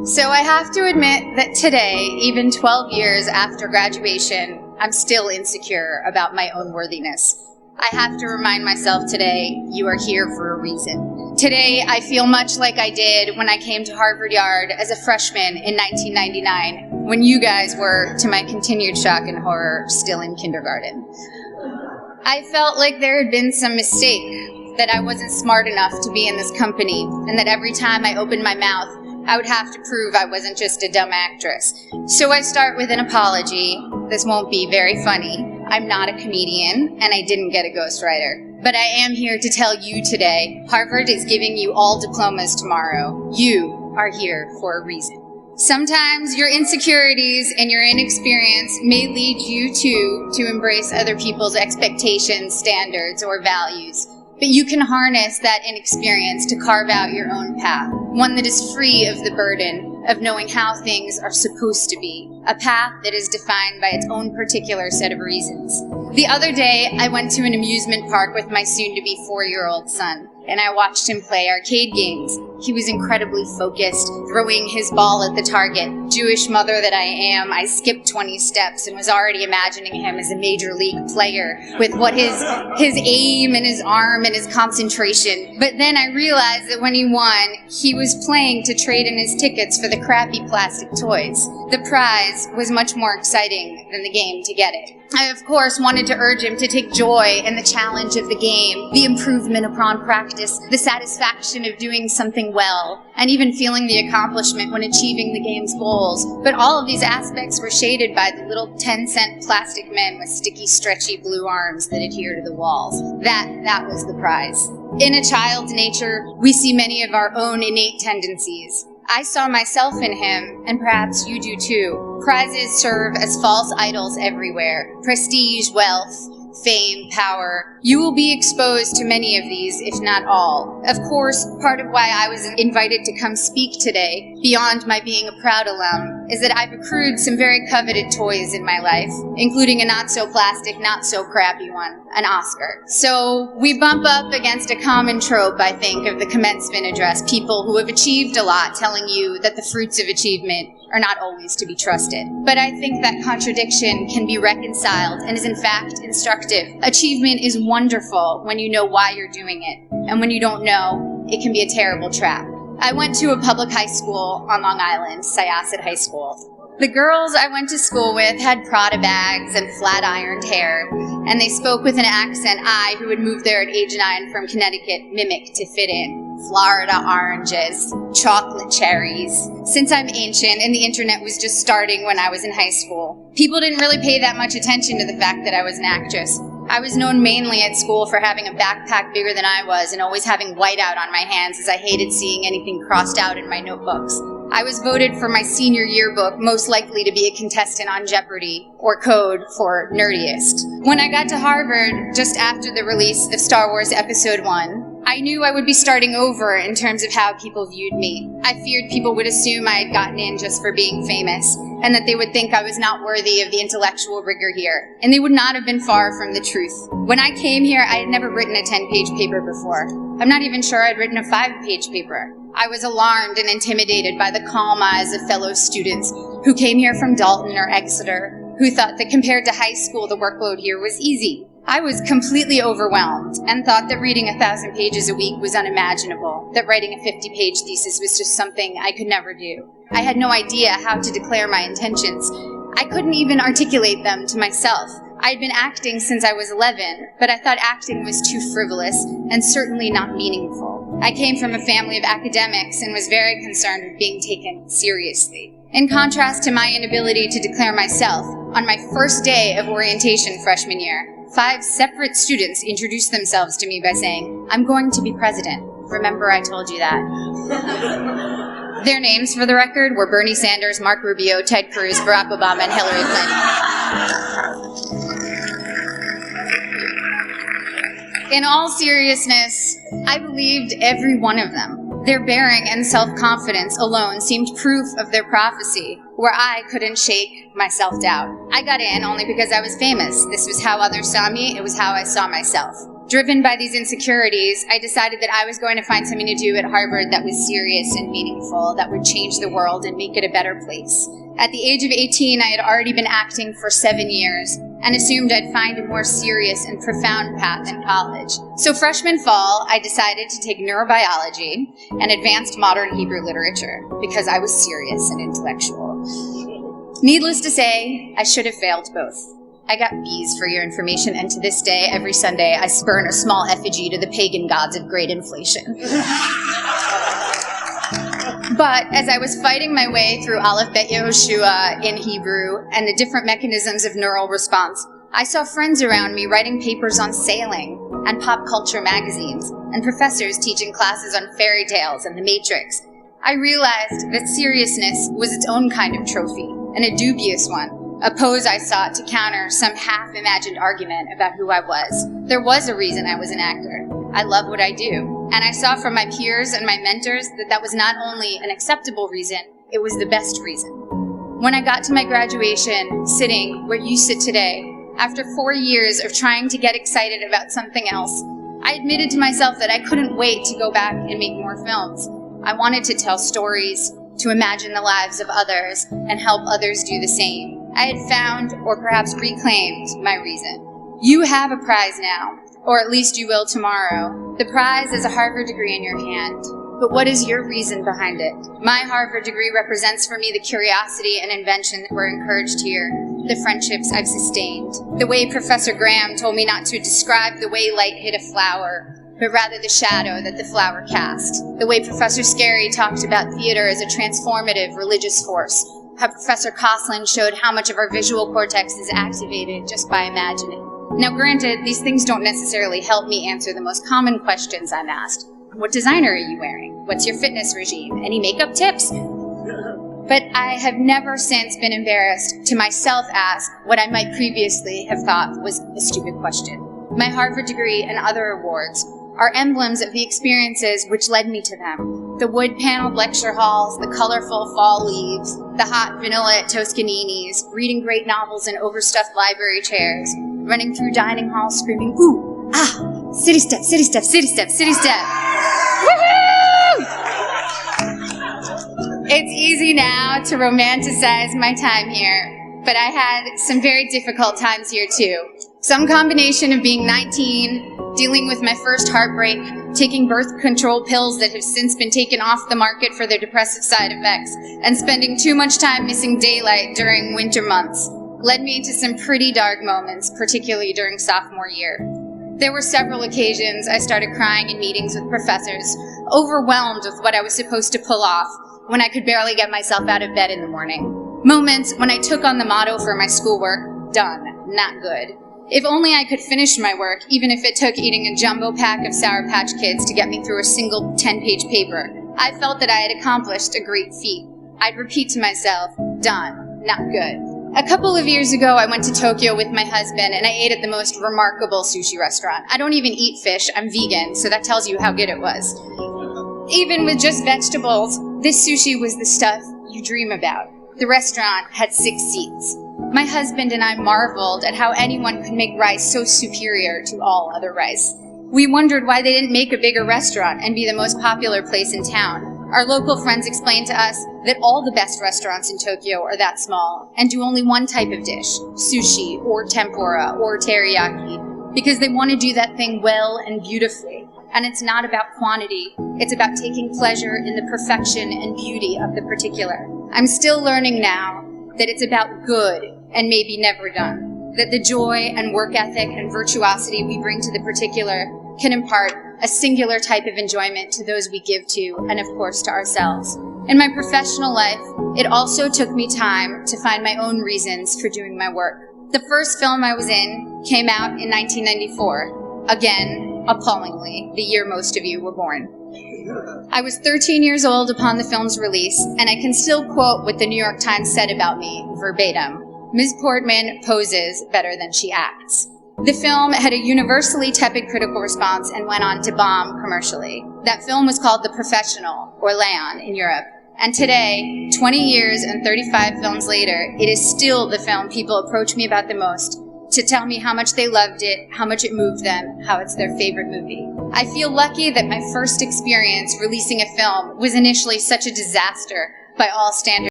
So I have to admit that today, even 12 years after graduation, I'm still insecure about my own worthiness. I have to remind myself today, you are here for a reason. Today, I feel much like I did when I came to Harvard Yard as a freshman in 1999, when you guys were, to my continued shock and horror, still in kindergarten. I felt like there had been some mistake, that I wasn't smart enough to be in this company, and that every time I opened my mouth, I would have to prove I wasn't just a dumb actress. So I start with an apology. This won't be very funny. I'm not a comedian, and I didn't get a ghostwriter. But I am here to tell you today, Harvard is giving you all diplomas tomorrow. You are here for a reason. Sometimes your insecurities and your inexperience may lead you to embrace other people's expectations, standards, or values. But you can harness that inexperience to carve out your own path, one that is free of the burden of knowing how things are supposed to be, a path that is defined by its own particular set of reasons. The other day, I went to an amusement park with my soon-to-be 4-year-old son, and I watched him play arcade games. He was incredibly focused, throwing his ball at the target. Jewish mother that I am, I skipped 20 steps and was already imagining him as a major league player with what his aim and his arm and his concentration. But then I realized that when he won, he was playing to trade in his tickets for the crappy plastic toys. The prize was much more exciting than the game to get it. I, of course, wanted to urge him to take joy in the challenge of the game, the improvement upon practice, the satisfaction of doing something well, and even feeling the accomplishment when achieving the game's goals. But all of these aspects were shaded by the little 10-cent plastic men with sticky, stretchy blue arms that adhere to the walls. That was the prize. In a child's nature, we see many of our own innate tendencies. I saw myself in him, and perhaps you do too. Prizes serve as false idols everywhere. Prestige, wealth, fame, power. You will be exposed to many of these, if not all. Of course, part of why I was invited to come speak today, beyond my being a proud alum, is that I've accrued some very coveted toys in my life, including a not-so-plastic, not-so-crappy one, an Oscar. So we bump up against a common trope, I think, of the commencement address, people who have achieved a lot telling you that the fruits of achievement are not always to be trusted. But I think that contradiction can be reconciled and is in fact instructive. Achievement is wonderful when you know why you're doing it, and when you don't know, it can be a terrible trap. I went to a public high school on Long Island, Syosset High School. The girls I went to school with had Prada bags and flat-ironed hair, and they spoke with an accent I, who had moved there at age 9 from Connecticut, mimicked to fit in. Florida oranges, chocolate cherries. Since I'm ancient and the internet was just starting when I was in high school, people didn't really pay that much attention to the fact that I was an actress. I was known mainly at school for having a backpack bigger than I was and always having whiteout on my hands, as I hated seeing anything crossed out in my notebooks. I was voted for my senior yearbook most likely to be a contestant on Jeopardy, or code for nerdiest. When I got to Harvard, just after the release of Star Wars Episode 1, I knew I would be starting over in terms of how people viewed me. I feared people would assume I had gotten in just for being famous, and that they would think I was not worthy of the intellectual rigor here. And they would not have been far from the truth. When I came here, I had never written a 10-page paper before. I'm not even sure I'd written a 5-page paper. I was alarmed and intimidated by the calm eyes of fellow students who came here from Dalton or Exeter, who thought that compared to high school, the workload here was easy. I was completely overwhelmed and thought that reading 1,000 pages a week was unimaginable, that writing a 50-page thesis was just something I could never do. I had no idea how to declare my intentions. I couldn't even articulate them to myself. I'd been acting since I was 11, but I thought acting was too frivolous and certainly not meaningful. I came from a family of academics and was very concerned with being taken seriously. In contrast to my inability to declare myself, on my first day of orientation freshman year, 5 separate students introduced themselves to me by saying, "I'm going to be president. Remember I told you that." Their names, for the record, were Bernie Sanders, Mark Rubio, Ted Cruz, Barack Obama, and Hillary Clinton. In all seriousness, I believed every one of them. Their bearing and self-confidence alone seemed proof of their prophecy, where I couldn't shake my self-doubt. I got in only because I was famous. This was how others saw me. It was how I saw myself. Driven by these insecurities, I decided that I was going to find something to do at Harvard that was serious and meaningful, that would change the world and make it a better place. At the age of 18, I had already been acting for 7 years and assumed I'd find a more serious and profound path in college. So freshman fall, I decided to take neurobiology and advanced modern Hebrew literature because I was serious and intellectual. Needless to say, I should have failed both. I got B's for your information, and to this day, every Sunday, I spurn a small effigy to the pagan gods of great inflation. But as I was fighting my way through Aleph Bet Yehoshua in Hebrew and the different mechanisms of neural response, I saw friends around me writing papers on sailing and pop culture magazines, and professors teaching classes on fairy tales and the Matrix. I realized that seriousness was its own kind of trophy, and a dubious one. A pose I sought to counter some half-imagined argument about who I was. There was a reason I was an actor. I love what I do. And I saw from my peers and my mentors that that was not only an acceptable reason, it was the best reason. When I got to my graduation, sitting where you sit today, after 4 years of trying to get excited about something else, I admitted to myself that I couldn't wait to go back and make more films. I wanted to tell stories, to imagine the lives of others, and help others do the same. I had found, or perhaps reclaimed, my reason. You have a prize now, or at least you will tomorrow. The prize is a Harvard degree in your hand. But what is your reason behind it? My Harvard degree represents for me the curiosity and invention that were encouraged here, the friendships I've sustained, the way Professor Graham told me not to describe the way light hit a flower, but rather the shadow that the flower cast, the way Professor Scarry talked about theater as a transformative religious force, how Professor Coslin showed how much of our visual cortex is activated just by imagining. Now granted, these things don't necessarily help me answer the most common questions I'm asked. What designer are you wearing? What's your fitness regime? Any makeup tips? But I have never since been embarrassed to myself ask what I might previously have thought was a stupid question. My Harvard degree and other awards are emblems of the experiences which led me to them. The wood-paneled lecture halls, the colorful fall leaves, the hot vanilla at Toscanini's, reading great novels in overstuffed library chairs, running through dining halls screaming, ooh, ah, city step, city step, city step, city step. Woohoo! It's easy now to romanticize my time here, but I had some very difficult times here too. Some combination of being 19, dealing with my first heartbreak, taking birth control pills that have since been taken off the market for their depressive side effects, and spending too much time missing daylight during winter months led me into some pretty dark moments, particularly during sophomore year. There were several occasions I started crying in meetings with professors, overwhelmed with what I was supposed to pull off when I could barely get myself out of bed in the morning. Moments when I took on the motto for my schoolwork, done, not good. If only I could finish my work, even if it took eating a jumbo pack of Sour Patch Kids to get me through a single 10-page paper. I felt that I had accomplished a great feat. I'd repeat to myself, done, not good. A couple of years ago, I went to Tokyo with my husband, and I ate at the most remarkable sushi restaurant. I don't even eat fish, I'm vegan, so that tells you how good it was. Even with just vegetables, this sushi was the stuff you dream about. The restaurant had 6 seats. My husband and I marveled at how anyone could make rice so superior to all other rice. We wondered why they didn't make a bigger restaurant and be the most popular place in town. Our local friends explained to us that all the best restaurants in Tokyo are that small and do only one type of dish, sushi or tempura or teriyaki, because they want to do that thing well and beautifully. And it's not about quantity, it's about taking pleasure in the perfection and beauty of the particular. I'm still learning now that it's about good and maybe never done, that the joy and work ethic and virtuosity we bring to the particular can impart a singular type of enjoyment to those we give to, and of course to ourselves. In my professional life, it also took me time to find my own reasons for doing my work. The first film I was in came out in 1994. Again, appallingly, the year most of you were born. I was 13 years old upon the film's release, and I can still quote what the New York Times said about me verbatim. Ms. Portman poses better than she acts. The film had a universally tepid critical response and went on to bomb commercially. That film was called The Professional, or Leon, in Europe. And today, 20 years and 35 films later, it is still the film people approach me about the most, to tell me how much they loved it, how much it moved them, how it's their favorite movie. I feel lucky that my first experience releasing a film was initially such a disaster by all standards.